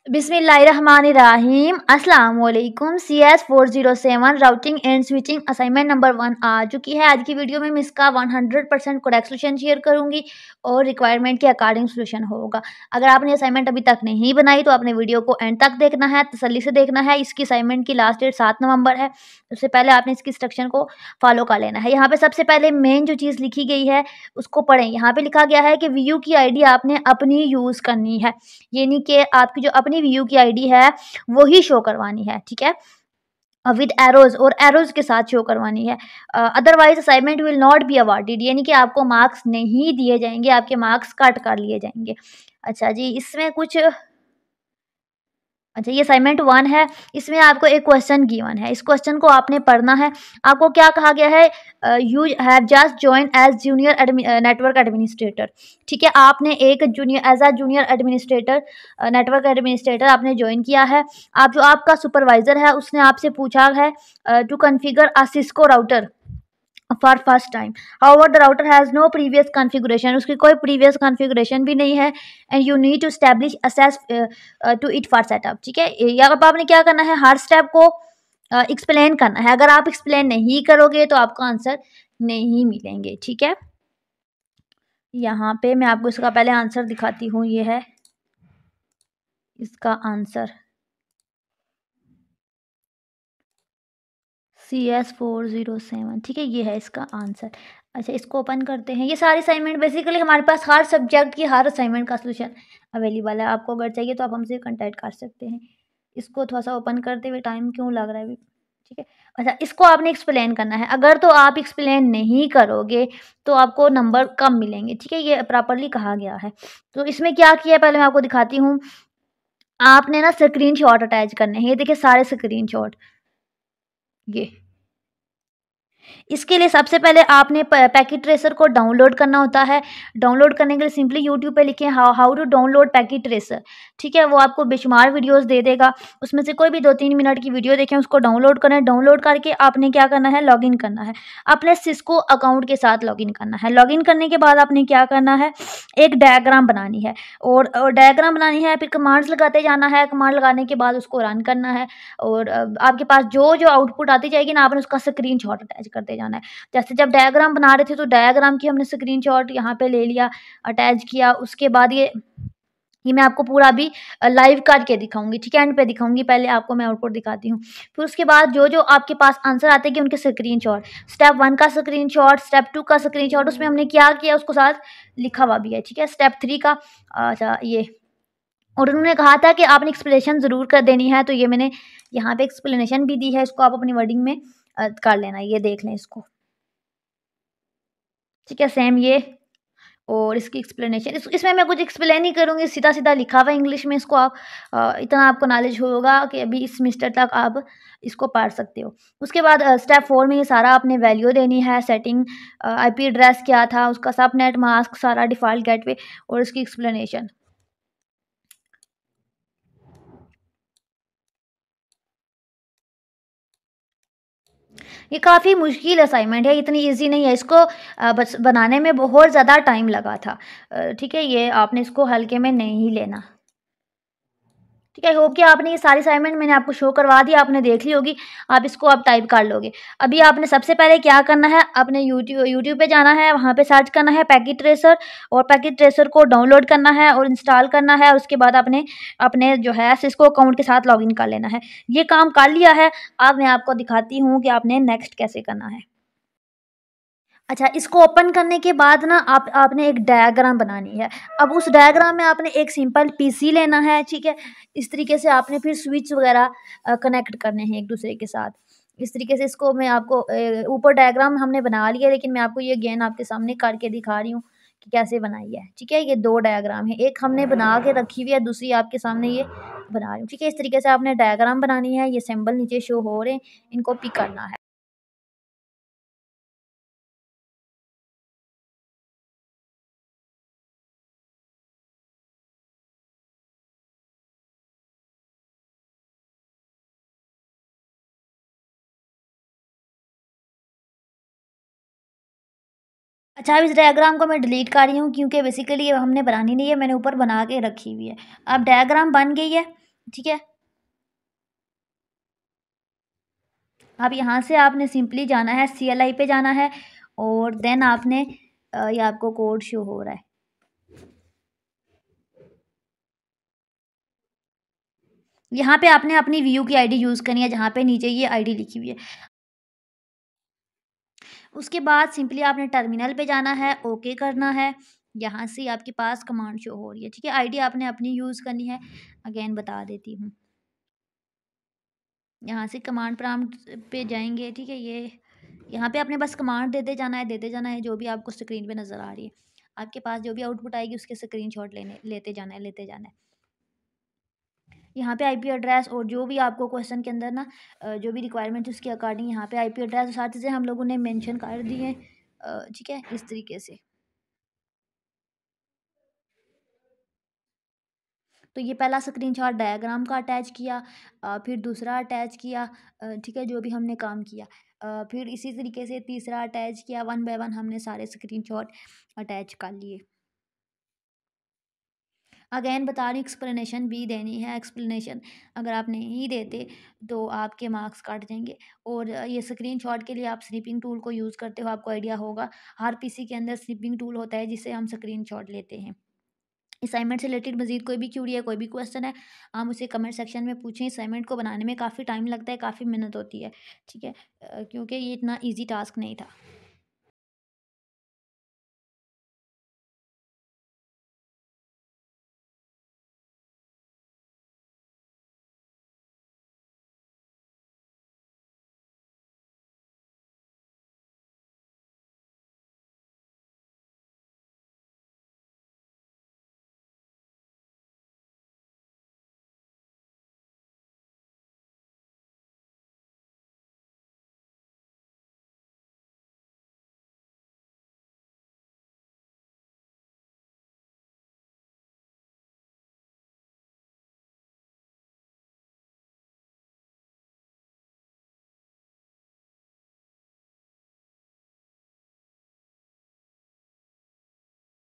बिस्मिल्लाहिर्रहमानिर्रहीम अस्सलाम वालेकुम। CS 407 routing and switching assignment number 1 आ चुकी है। आज की वीडियो में मैं इसका 100% करेक्ट सोल्यूशन शेयर करूंगी और रिक्वायरमेंट के अकॉर्डिंग सोल्यूशन होगा। अगर आपने असाइनमेंट अभी तक नहीं बनाई तो आपने वीडियो को एंड तक देखना है, तसल्ली से देखना है। इसकी असाइनमेंट की लास्ट डेट 7 नवंबर है। उससे पहले आपने इसकी इंस्ट्रक्शन को फॉलो कर लेना है। यहाँ पे सबसे पहले मेन जो चीज़ लिखी गई है उसको पढ़ें। यहाँ पे लिखा गया है कि व्यू की आईडी आपने अपनी यूज़ करनी है, यानी कि आपकी जो अपनी व्यू की आईडी है वो ही शो करवानी है, ठीक है, विद एरोज और एरोज के साथ शो करवानी है। Otherwise assignment will not be awarded, यानी कि आपको मार्क्स नहीं दिए जाएंगे, आपके मार्क्स कट कर लिए जाएंगे। अच्छा जी, इसमें कुछ अच्छा, ये असाइनमेंट 1 है। इसमें आपको एक क्वेश्चन गिवन है, इस क्वेश्चन को आपने पढ़ना है। आपको क्या कहा गया है, you have just join as junior network administrator, ठीक है। आपने एक junior as a junior administrator network administrator आपने ज्वाइन किया है। आप जो आपका सुपरवाइजर है उसने आपसे पूछा है to configure a Cisco router for first time. However the router has no previous configuration, उसकी कोई प्रीवियस कॉन्फ़िगरेशन भी नहीं है। And you need to establish access to it for setup, ठीक है। या अब आपने क्या करना है, हर स्टेप को एक्सप्लेन करना है। अगर आप एक्सप्लेन नहीं करोगे तो आपको आंसर नहीं मिलेंगे, ठीक है। यहाँ पे मैं आपको इसका पहले आंसर दिखाती हूँ। ये है इसका आंसर, CS 407, ठीक है, ये है इसका आंसर। अच्छा, इसको ओपन करते हैं। ये सारी असाइनमेंट बेसिकली हमारे पास हर सब्जेक्ट की हर असाइनमेंट का सोल्यूशन अवेलेबल है। आपको अगर चाहिए तो आप हमसे कांटेक्ट कर सकते हैं। इसको थोड़ा-सा ओपन करते हुए टाइम क्यों लग रहा है अभी? ठीक है। अच्छा, इसको आपने एक्सप्लेन करना है। अगर तो आप एक्सप्लेन नहीं करोगे तो आपको नंबर कम मिलेंगे, ठीक है, ये प्रॉपर्ली कहा गया है। तो इसमें क्या किया है पहले मैं आपको दिखाती हूँ। आपने ना स्क्रीनशॉट अटैच करने हैं। ये देखिए सारे स्क्रीनशॉट, ये। इसके लिए सबसे पहले आपने पैकेट ट्रेसर को डाउनलोड करना होता है। डाउनलोड करने के लिए सिंपली यूट्यूब पे लिखें how to download packet tracer, ठीक है। वो आपको बेशुमार वीडियोस दे देगा, उसमें से कोई भी 2-3 मिनट की वीडियो देखें, उसको डाउनलोड करें। डाउनलोड करके आपने क्या करना है, लॉगिन करना है। अपने सिस्को अकाउंट के साथ लॉगिन करना है। लॉगिन करने के बाद आपने क्या करना है, एक डायग्राम बनानी है और डायग्राम बनानी है, फिर कमांड्स लगाते जाना है। कमांड लगाने के बाद उसको रन करना है और आपके पास जो आउटपुट आती जाएगी ना, आपने उसका स्क्रीनशॉट अटैच करते जाना है। जैसे जब डायग्राम बना रहे थे तो डायग्राम की हमने स्क्रीनशॉट यहाँ पे ले लिया, अटैच किया। उसके बाद ये मैं आपको पूरा अभी लाइव करके दिखाऊँगी, ठीक है, एंड पे दिखाऊँगी। पहले आपको मैं आउटपुट दिखाती हूँ। फिर उसके बाद जो आपके पास आंसर आते हैं उनके स्क्रीनशॉट, स्टेप 1 का स्क्रीनशॉट, स्टेप 2 का स्क्रीनशॉट, उसमें हमने क्या किया उसको साथ लिखा हुआ भी है, ठीक है। स्टेप 3 का अच्छा ये, और उन्होंने कहा था कि आपने एक्सप्लेनेशन ज़रूर कर देनी है, तो ये मैंने यहाँ पे एक्सप्लेनेशन भी दी है। इसको आप अपनी वर्डिंग में कर लेना, ये देख लें इसको, ठीक है। सेम ये और इसकी एक्सप्लेनेशन इसमें मैं कुछ एक्सप्लेन नहीं करूँगी, सीधा-सीधा लिखा हुआ है इंग्लिश में। इसको आप इतना आपको नॉलेज होगा कि अभी इस सेमेस्टर तक आप इसको पढ़ सकते हो। उसके बाद स्टेप 4 में ये सारा आपने वैल्यू देनी है, सेटिंग, आईपी एड्रेस क्या था, उसका सबनेट मास्क, सारा डिफ़ॉल्ट गेटवे और इसकी एक्सप्लेनेशन। ये काफ़ी मुश्किल असाइनमेंट है, इतनी ईज़ी नहीं है। इसको बस बनाने में बहुत ज़्यादा टाइम लगा था। ठीक है, ये आपने इसको हल्के में नहीं लेना। ठीक है, आई होप कि आपने ये सारी असाइनमेंट मैंने आपको शो करवा दी, आपने देख ली होगी। आप इसको आप टाइप कर लोगे। अभी आपने सबसे पहले क्या करना है, अपने यूट्यूब पे जाना है, वहाँ पे सर्च करना है पैकेट ट्रेसर और पैकेट ट्रेसर को डाउनलोड करना है और इंस्टॉल करना है। और उसके बाद आपने अपने जो है सिस्को अकाउंट के साथ लॉगिन कर लेना है। ये काम कर लिया है, अब मैं आपको दिखाती हूँ कि आपने नेक्स्ट कैसे करना है। अच्छा, इसको ओपन करने के बाद ना आपने एक डायग्राम बनानी है। अब उस डायग्राम में आपने एक सिंपल पीसी लेना है, ठीक है? इस तरीके से आपने फिर स्विच वगैरह कनेक्ट करने हैं एक-दूसरे के साथ। इस तरीके से इसको मैं आपको ऊपर डायग्राम हमने बना लिया, लेकिन मैं आपको ये अगेन आपके सामने करके दिखा रही हूँ कि कैसे बनाई है, ठीक है? ये 2 डायग्राम है, एक हमने बना के रखी हुई है, दूसरी आपके सामने ये बना रही हूँ, ठीक है? इस तरीके से आपने डायग्राम बनानी है, ये सिंबल नीचे शो हो रहे हैं, इनको पिक करना है। अच्छा, अब इस डायग्राम को मैं डिलीट कर रही हूँ क्योंकि बेसिकली ये हमने बनानी नहीं है, मैंने ऊपर बना के रखी हुई है। अब डायग्राम बन गई है, ठीक है। अब यहाँ से आपने सिंपली जाना है, CLI पे जाना है और देन आपने ये आपको कोड शो हो रहा है। यहाँ पे आपने अपनी वीयू की आईडी यूज़ करनी है, जहाँ पे नीचे ये आईडी लिखी हुई है। उसके बाद सिंपली आपने टर्मिनल पे जाना है, ओके करना है। यहाँ से आपके पास कमांड शो हो रही है, ठीक है। आईडी आपने अपनी यूज़ करनी है, अगेन बता देती हूँ। यहाँ से कमांड प्रॉम्प्ट पे जाएँगे, ठीक है। ये यहाँ पे आपने बस कमांड देते जाना है, जो भी आपको स्क्रीन पे नज़र आ रही है। आपके पास जो भी आउटपुट आएगी उसके स्क्रीनशॉट लेते जाना है। यहाँ पे आईपी एड्रेस और जो भी आपको क्वेश्चन के अंदर ना जो भी रिक्वायरमेंट है उसके अकॉर्डिंग यहाँ पे आईपी एड्रेस साथ से हम लोगों ने मेंशन कर दिए हैं, ठीक है, इस तरीके से। तो ये पहला स्क्रीनशॉट डायग्राम का अटैच किया, फिर दूसरा अटैच किया, ठीक है, जो भी हमने काम किया। फिर इसी तरीके से तीसरा अटैच किया, वन बाय वन हमने सारे स्क्रीनशॉट अटैच कर लिए। अगेन बता रही हूँ, एक्सप्लेनेशन भी देनी है। एक्सप्लेनेशन अगर आप नहीं देते तो आपके मार्क्स काट जाएंगे। और ये स्क्रीनशॉट के लिए आप स्निपिंग टूल को यूज़ करते हो, आपको आइडिया होगा। हर पीसी के अंदर स्निपिंग टूल होता है जिससे हम स्क्रीनशॉट लेते हैं। असाइनमेंट से रिलेटेड मज़ीद कोई भी क्यूरी है, कोई भी क्वेश्चन है, आप मुझे कमेंट सेक्शन में पूछें। असाइनमेंट को बनाने में काफ़ी टाइम लगता है, काफ़ी मेहनत होती है, ठीक है, क्योंकि ये इतना ईजी टास्क नहीं था।